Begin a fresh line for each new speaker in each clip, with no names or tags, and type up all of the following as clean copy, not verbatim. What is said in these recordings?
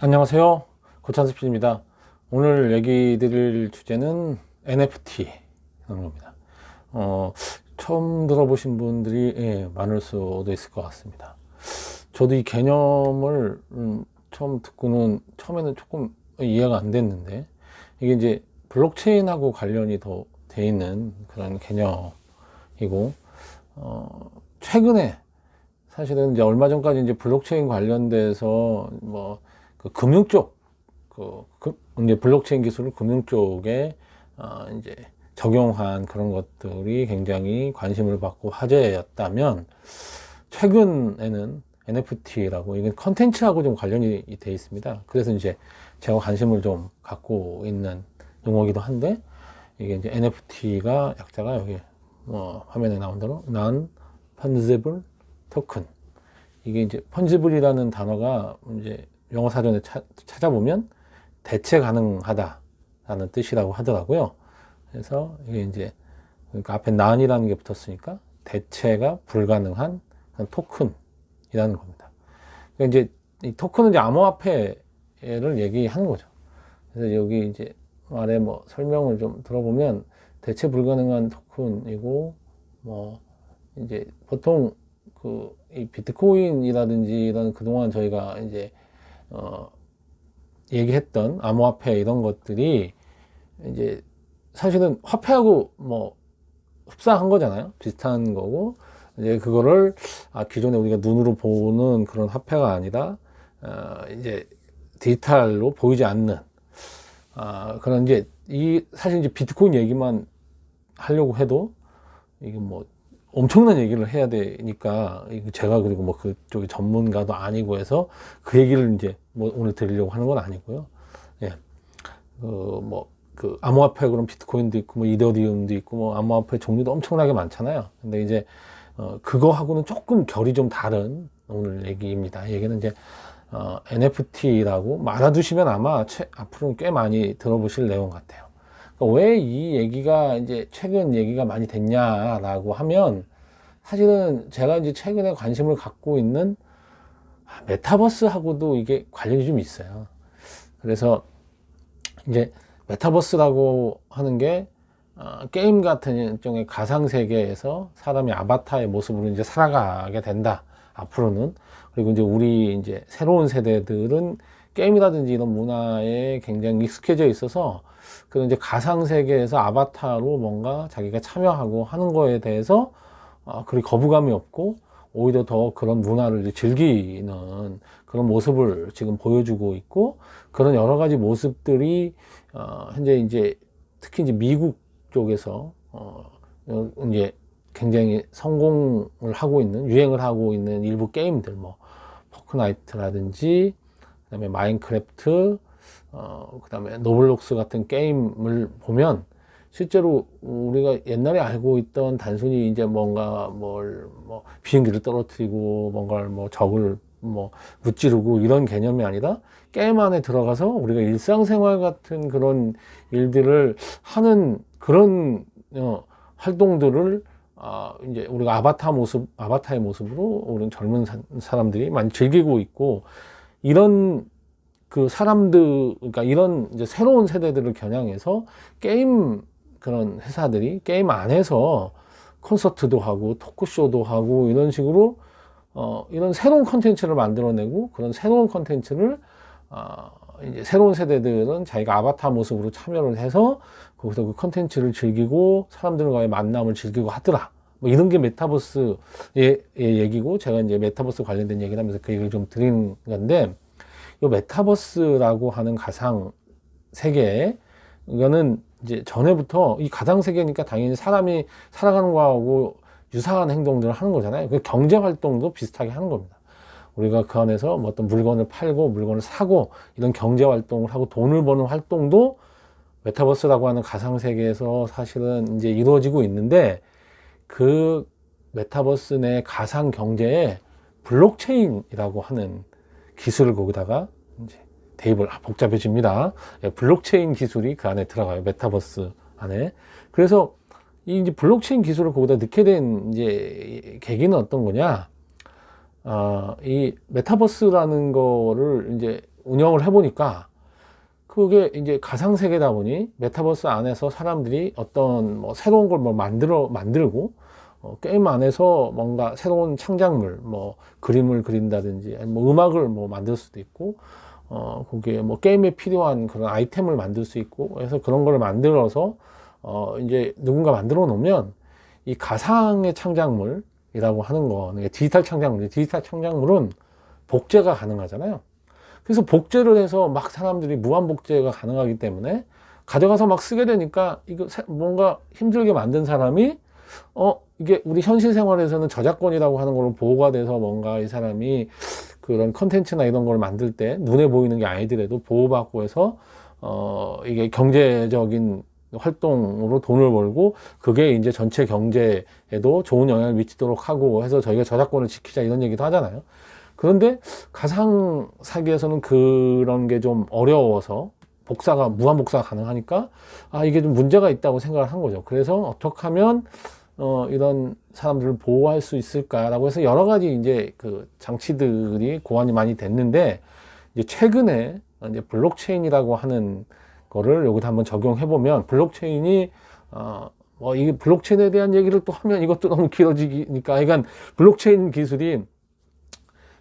안녕하세요. 고찬수 PD입니다. 오늘 얘기 드릴 주제는 NFT라는 겁니다. 처음 들어보신 분들이 많을 수도 있을 것 같습니다. 저도 이 개념을 처음 듣고는 처음에는 조금 이해가 안 됐는데, 이게 이제 블록체인하고 관련이 더 돼 있는 그런 개념이고, 최근에 사실은 이제 얼마 전까지 이제 블록체인 관련돼서 그 금융 쪽, 이제 블록체인 기술을 금융 쪽에 이제 적용한 그런 것들이 굉장히 관심을 받고 화제였다면, 최근에는 NFT라고, 이건 컨텐츠하고 좀 관련이 돼 있습니다. 그래서 이제 제가 관심을 좀 갖고 있는 용어이기도 한데, 이게 이제 NFT가 약자가 여기 화면에 나온 대로 Non-Fungible Token. 이게 이제 펀지블이라는 단어가 이제 영어 사전에 찾아보면 대체 가능하다라는 뜻이라고 하더라고요. 그래서 이게 이제 그러니까 앞에 non이라는 게 붙었으니까 대체가 불가능한 토큰이라는 겁니다. 그러니까 이제 이 토큰은 이제 암호화폐를 얘기하는 거죠. 그래서 여기 이제 아래 설명을 좀 들어보면 대체 불가능한 토큰이고, 이제 보통 이 비트코인이라든지 이런 그동안 저희가 이제 얘기했던 암호화폐 이런 것들이 이제 사실은 화폐하고 흡사한 거잖아요. 비슷한 거고, 이제 그거를 기존에 우리가 눈으로 보는 그런 화폐가 아니라 이제 디지털로 보이지 않는 그런 이제 사실 이제 비트코인 얘기만 하려고 해도 이게 엄청난 얘기를 해야 되니까, 제가 그리고 그쪽이 전문가도 아니고 해서 그 얘기를 이제 오늘 드리려고 하는 건 아니고요. 예. 암호화폐 그럼 비트코인도 있고 이더리움도 있고 암호화폐 종류도 엄청나게 많잖아요. 근데 이제 그거하고는 조금 결이 좀 다른 오늘 얘기입니다. 이 얘기는 이제 NFT라고 알아두시면 아마 앞으로는 꽤 많이 들어보실 내용 같아요. 왜 이 얘기가 이제 최근 얘기가 많이 됐냐라고 하면, 사실은 제가 이제 최근에 관심을 갖고 있는 메타버스하고도 이게 관련이 좀 있어요. 그래서 이제 메타버스라고 하는 게 게임 같은 일종의 가상 세계에서 사람이 아바타의 모습으로 이제 살아가게 된다, 앞으로는. 그리고 이제 우리 이제 새로운 세대들은 게임이라든지 이런 문화에 굉장히 익숙해져 있어서 그런 이제 가상 세계에서 아바타로 뭔가 자기가 참여하고 하는 거에 대해서 그리 거부감이 없고, 오히려 더 그런 문화를 이제 즐기는 그런 모습을 지금 보여주고 있고, 그런 여러 가지 모습들이 현재 이제 특히 이제 미국 쪽에서 이제 굉장히 성공을 하고 있는, 유행을 하고 있는 일부 게임들, 포크나이트라든지 그다음에 마인크래프트, 그다음에 노블록스 같은 게임을 보면 실제로 우리가 옛날에 알고 있던 단순히 이제 뭔가 비행기를 떨어뜨리고 뭔가를 적을 무찌르고 이런 개념이 아니라, 게임 안에 들어가서 우리가 일상생활 같은 그런 일들을 하는 그런 활동들을 이제 우리가 아바타의 모습으로 우리 젊은 사람들이 많이 즐기고 있고, 이런 사람들, 그러니까 이런 이제 새로운 세대들을 겨냥해서 게임 그런 회사들이 게임 안에서 콘서트도 하고 토크쇼도 하고 이런 식으로 이런 새로운 컨텐츠를 만들어내고, 그런 새로운 컨텐츠를 이제 새로운 세대들은 자기가 아바타 모습으로 참여를 해서 거기서 그 컨텐츠를 즐기고 사람들과의 만남을 즐기고 하더라. 이런 게 메타버스의 얘기고, 제가 이제 메타버스 관련된 얘기를 하면서 그 얘기를 좀 드린 건데, 이 메타버스라고 하는 가상 세계, 이거는 이제 전에부터 이 가상 세계니까 당연히 사람이 살아가는 거하고 유사한 행동들을 하는 거잖아요. 그 경제 활동도 비슷하게 하는 겁니다. 우리가 그 안에서 어떤 물건을 팔고 물건을 사고 이런 경제 활동을 하고 돈을 버는 활동도 메타버스라고 하는 가상 세계에서 사실은 이제 이루어지고 있는데, 그 메타버스 내 가상 경제에 블록체인이라고 하는 기술을 거기다가 이제 대입을, 복잡해집니다. 블록체인 기술이 그 안에 들어가요. 메타버스 안에. 그래서 이 이제 블록체인 기술을 거기다 넣게 된 이제 계기는 어떤 거냐? 이 메타버스라는 거를 이제 운영을 해보니까 그게 이제 가상세계다 보니 메타버스 안에서 사람들이 어떤 뭐 새로운 걸 뭐 만들고 게임 안에서 뭔가 새로운 창작물, 뭐 그림을 그린다든지, 뭐 음악을 뭐 만들 수도 있고, 거기에 뭐 게임에 필요한 그런 아이템을 만들 수 있고, 그래서 그런 걸 만들어서, 이제 누군가 만들어 놓으면 이 가상의 창작물이라고 하는 거, 디지털 창작물은 복제가 가능하잖아요. 그래서 복제를 해서 막 사람들이 무한 복제가 가능하기 때문에 가져가서 막 쓰게 되니까 이거 뭔가 힘들게 만든 사람이 이게 우리 현실 생활에서는 저작권이라고 하는 걸로 보호가 돼서 뭔가 이 사람이 그런 컨텐츠나 이런 걸 만들 때 눈에 보이는 게 아니더라도 보호받고 해서 이게 경제적인 활동으로 돈을 벌고 그게 이제 전체 경제에도 좋은 영향을 미치도록 하고 해서 저희가 저작권을 지키자 이런 얘기도 하잖아요. 그런데 가상 사기에서는 그런 게 좀 어려워서 무한 복사가 가능하니까 이게 좀 문제가 있다고 생각을 한 거죠. 그래서 어떻게 하면 이런 사람들을 보호할 수 있을까라고 해서 여러 가지 이제 그 장치들이 고안이 많이 됐는데 이제 최근에 이제 블록체인이라고 하는 거를 여기다 한번 적용해 보면 블록체인이 이게 블록체인에 대한 얘기를 또 하면 이것도 너무 길어지니까 그러니까 블록체인 기술이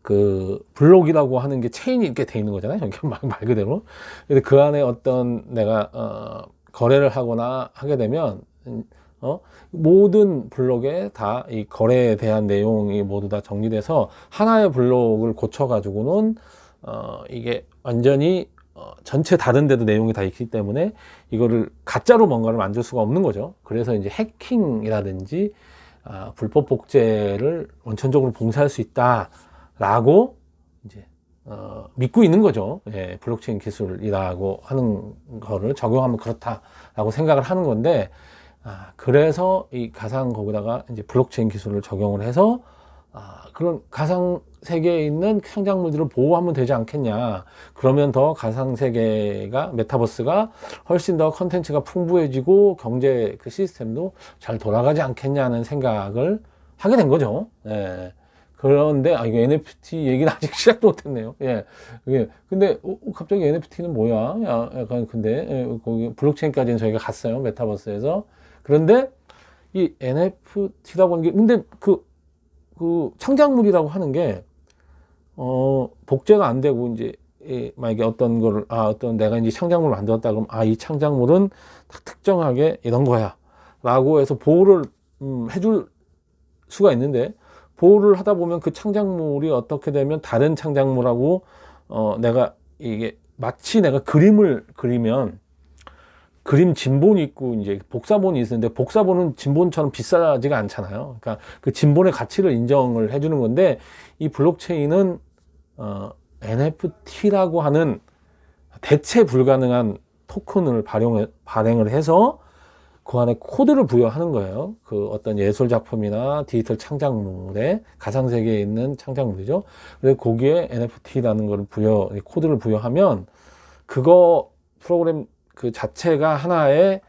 그 블록이라고 하는 게 체인이 이렇게 돼 있는 거잖아요. 말 그대로. 근데 그 안에 어떤 내가 거래를 하거나 하게 되면 모든 블록에 다 이 거래에 대한 내용이 모두 다 정리돼서 하나의 블록을 고쳐 가지고는 이게 완전히 전체 다른 데도 내용이 다 있기 때문에 이거를 가짜로 뭔가를 만들 수가 없는 거죠. 그래서 이제 해킹이라든지 불법 복제를 원천적으로 봉쇄할 수 있다라고 이제 믿고 있는 거죠. 예, 블록체인 기술이라고 하는 거를 적용하면 그렇다라고 생각을 하는 건데, 그래서 이 가상 거기다가 이제 블록체인 기술을 적용을 해서 그런 가상 세계에 있는 창작물들을 보호하면 되지 않겠냐. 그러면 더 가상 세계가 메타버스가 훨씬 더 컨텐츠가 풍부해지고 경제 그 시스템도 잘 돌아가지 않겠냐는 생각을 하게 된 거죠. 예. 그런데 이거 NFT 얘기는 아직 시작도 못했네요. 예, 근데 갑자기 NFT는 뭐야? 약간 근데 거기 블록체인까지는 저희가 갔어요, 메타버스에서. 그런데 이 NFT라고 하는 게 근데 그 창작물이라고 하는 게 복제가 안 되고 이제 만약에 어떤 거를 어떤 내가 이제 창작물을 만들었다 그러면 이 창작물은 특정하게 이런 거야라고 해서 보호를 해줄 수가 있는데. 보호를 하다 보면 그 창작물이 어떻게 되면 다른 창작물하고 내가 이게 마치 내가 그림을 그리면 그림 진본이 있고 이제 복사본이 있는데 복사본은 진본처럼 비싸지가 않잖아요. 그러니까 그 진본의 가치를 인정을 해주는 건데 이 블록체인은 NFT라고 하는 대체 불가능한 토큰을 발행을 해서 그 안에 코드를 부여하는 거예요. 그 어떤 예술 작품이나 디지털 창작물에 가상세계에 있는 창작물이죠. 그래서 거기에 NFT라는 걸 코드를 부여하면 그거 프로그램 그 자체가 하나의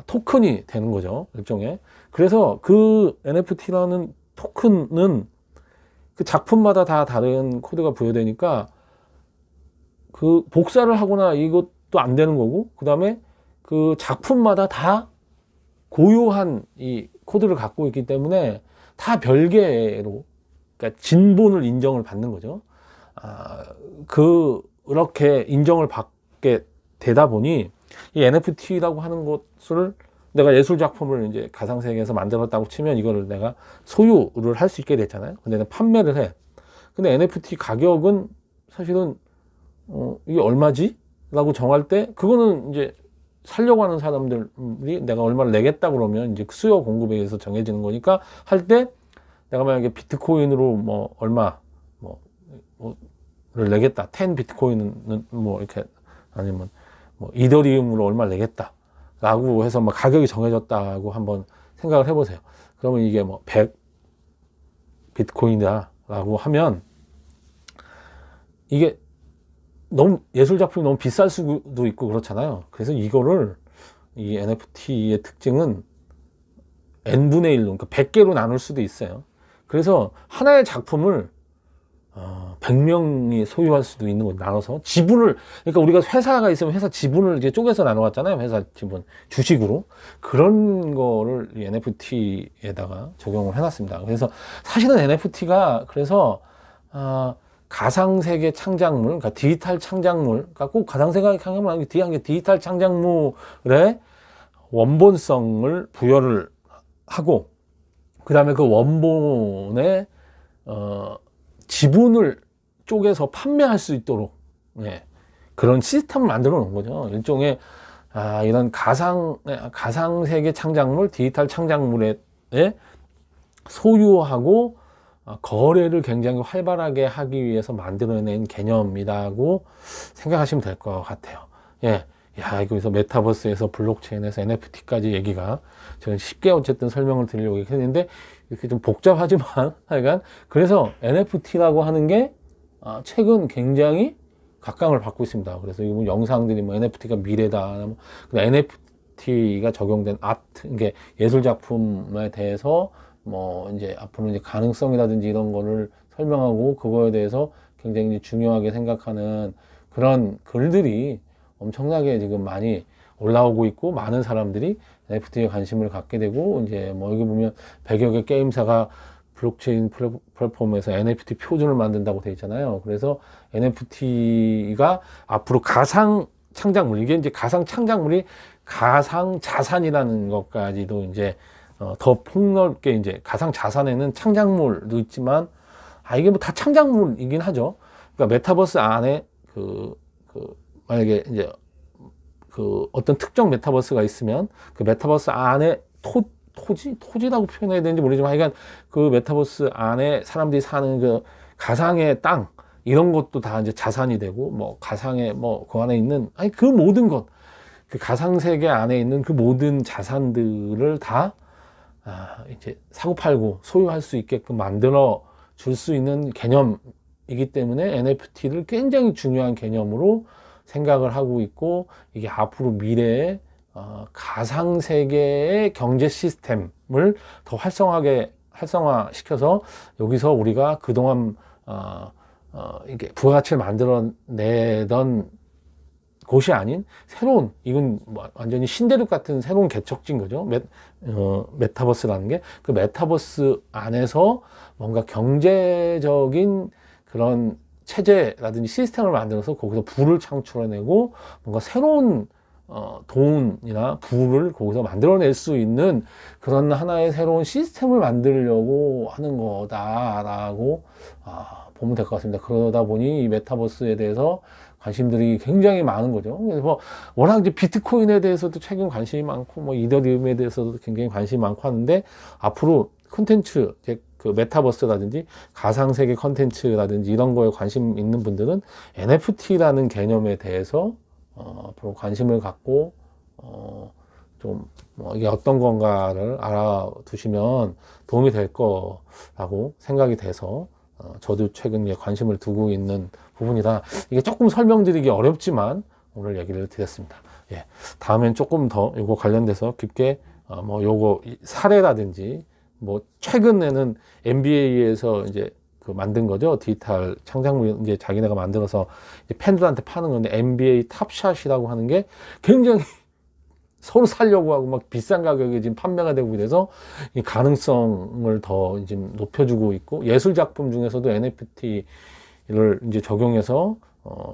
토큰이 되는 거죠. 일종의. 그래서 그 NFT라는 토큰은 그 작품마다 다 다른 코드가 부여되니까 그 복사를 하거나 이것도 안 되는 거고, 그 다음에 그 작품마다 다 고유한 이 코드를 갖고 있기 때문에 다 별개로, 그러니까 진본을 인정을 받는 거죠. 그렇게 인정을 받게 되다 보니 이 NFT라고 하는 것을 내가 예술 작품을 이제 가상세계에서 만들었다고 치면 이거를 내가 소유를 할 수 있게 됐잖아요. 근데 내가 판매를 해. 근데 NFT 가격은 사실은 이게 얼마지? 라고 정할 때 그거는 이제 살려고 하는 사람들이 내가 얼마를 내겠다 그러면 이제 수요 공급에 의해서 정해지는 거니까 할 때 내가 만약에 비트코인으로 뭐 얼마 뭐를 내겠다. 10 비트코인은 뭐 이렇게 아니면 뭐 이더리움으로 얼마 내겠다. 라고 해서 막 가격이 정해졌다고 한번 생각을 해보세요. 그러면 이게 뭐 100 비트코인이다 라고 하면 이게 너무 예술 작품이 너무 비쌀 수도 있고 그렇잖아요. 그래서 이거를 이 NFT의 특징은 n분의 1로, 그러니까 100개로 나눌 수도 있어요. 그래서 하나의 작품을 100명이 소유할 수도 있는 거 나눠서 지분을, 그러니까 우리가 회사가 있으면 회사 지분을 이제 쪼개서 나눠왔잖아요. 회사 지분 주식으로. 그런 거를 이 NFT에다가 적용을 해놨습니다. 그래서 사실은 NFT가 그래서 가상세계 창작물, 그러니까 디지털 창작물, 그러니까 꼭 가상세계 창작물 아니고 디지털 창작물의 원본성을 부여를 하고, 그 다음에 그 원본의 지분을 쪼개서 판매할 수 있도록, 예, 그런 시스템을 만들어 놓은 거죠. 일종의 이런 가상세계 창작물, 디지털 창작물에 소유하고 거래를 굉장히 활발하게 하기 위해서 만들어낸 개념이라고 생각하시면 될 것 같아요. 예. 야, 여기서 메타버스에서 블록체인에서 NFT까지 얘기가 저는 쉽게 어쨌든 설명을 드리려고 했는데 이렇게 좀 복잡하지만 하여간 그래서 NFT라고 하는 게 최근 굉장히 각광을 받고 있습니다. 그래서 이거 영상들이 뭐 NFT가 미래다, NFT가 적용된 아트, 이게 예술 작품에 대해서 뭐 이제 앞으로 이제 가능성이라든지 이런 거를 설명하고 그거에 대해서 굉장히 중요하게 생각하는 그런 글들이 엄청나게 지금 많이 올라오고 있고, 많은 사람들이 NFT에 관심을 갖게 되고, 이제 뭐 여기 보면 100여 개 게임사가 블록체인 플랫폼에서 NFT 표준을 만든다고 돼 있잖아요. 그래서 NFT가 앞으로 가상 창작물, 이게 이제 가상 창작물이 가상 자산이라는 것까지도 이제 더 폭넓게, 이제 가상 자산에는 창작물도 있지만 이게 뭐 다 창작물이긴 하죠. 그러니까 메타버스 안에 만약에 이제 어떤 특정 메타버스가 있으면 그 메타버스 안에 토지라고 표현해야 되는지 모르지만 하여간 그 메타버스 안에 사람들이 사는 그 가상의 땅, 이런 것도 다 이제 자산이 되고, 뭐 가상의 뭐 그 안에 있는 그 모든 것, 그 가상 세계 안에 있는 그 모든 자산들을 다 이제 사고 팔고 소유할 수 있게끔 만들어 줄 수 있는 개념이기 때문에 NFT를 굉장히 중요한 개념으로 생각을 하고 있고, 이게 앞으로 미래에 가상세계의 경제 시스템을 더 활성화시켜서 여기서 우리가 그동안 이게 부가가치를 만들어내던 곳이 아닌 새로운, 이건 완전히 신대륙 같은 새로운 개척지인 거죠. 메타버스라는 게. 그 메타버스 안에서 뭔가 경제적인 그런 체제라든지 시스템을 만들어서 거기서 부를 창출해내고 뭔가 새로운 돈이나 부를 거기서 만들어낼 수 있는 그런 하나의 새로운 시스템을 만들려고 하는 거다라고 보면 될 것 같습니다. 그러다 보니 이 메타버스에 대해서 관심들이 굉장히 많은 거죠. 그래서 워낙 이제 비트코인에 대해서도 최근 관심이 많고, 뭐 이더리움에 대해서도 굉장히 관심이 많고 하는데, 앞으로 콘텐츠, 그 메타버스라든지 가상세계 콘텐츠라든지 이런 거에 관심 있는 분들은 NFT라는 개념에 대해서 앞으로 관심을 갖고 이게 어떤 건가를 알아두시면 도움이 될 거라고 생각이 돼서 저도 최근 관심을 두고 있는 부분이라 이게 조금 설명드리기 어렵지만 오늘 얘기를 드렸습니다. 예, 다음엔 조금 더 이거 관련돼서 깊게 요거 사례라든지, 뭐 최근에는 NBA에서 이제 만든 거죠. 디지털 창작물 이제 자기네가 만들어서 이제 팬들한테 파는 건데, NBA 탑샷이라고 하는 게 굉장히 서로 살려고 하고 막 비싼 가격에 지금 판매가 되고 이래서 이 가능성을 더 이제 높여주고 있고, 예술 작품 중에서도 NFT를 이제 적용해서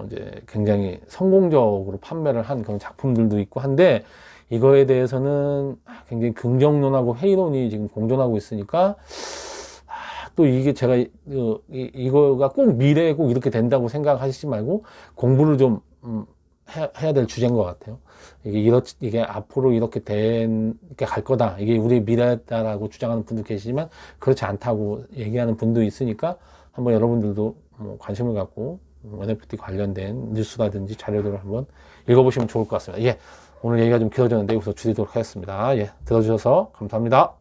이제 굉장히 성공적으로 판매를 한 그런 작품들도 있고 한데, 이거에 대해서는 굉장히 긍정론하고 회의론이 지금 공존하고 있으니까 또 이게 제가 이거가 꼭 미래에 꼭 이렇게 된다고 생각하시지 말고 공부를 좀 해야 될 주제인 것 같아요. 이게 앞으로 이렇게 갈 거다, 이게 우리의 미래다라고 주장하는 분도 계시지만 그렇지 않다고 얘기하는 분도 있으니까 한번 여러분들도 관심을 갖고 NFT 관련된 뉴스라든지 자료들을 한번 읽어보시면 좋을 것 같습니다. 예, 오늘 얘기가 좀 길어졌는데 여기서 줄이도록 하겠습니다. 예, 들어주셔서 감사합니다.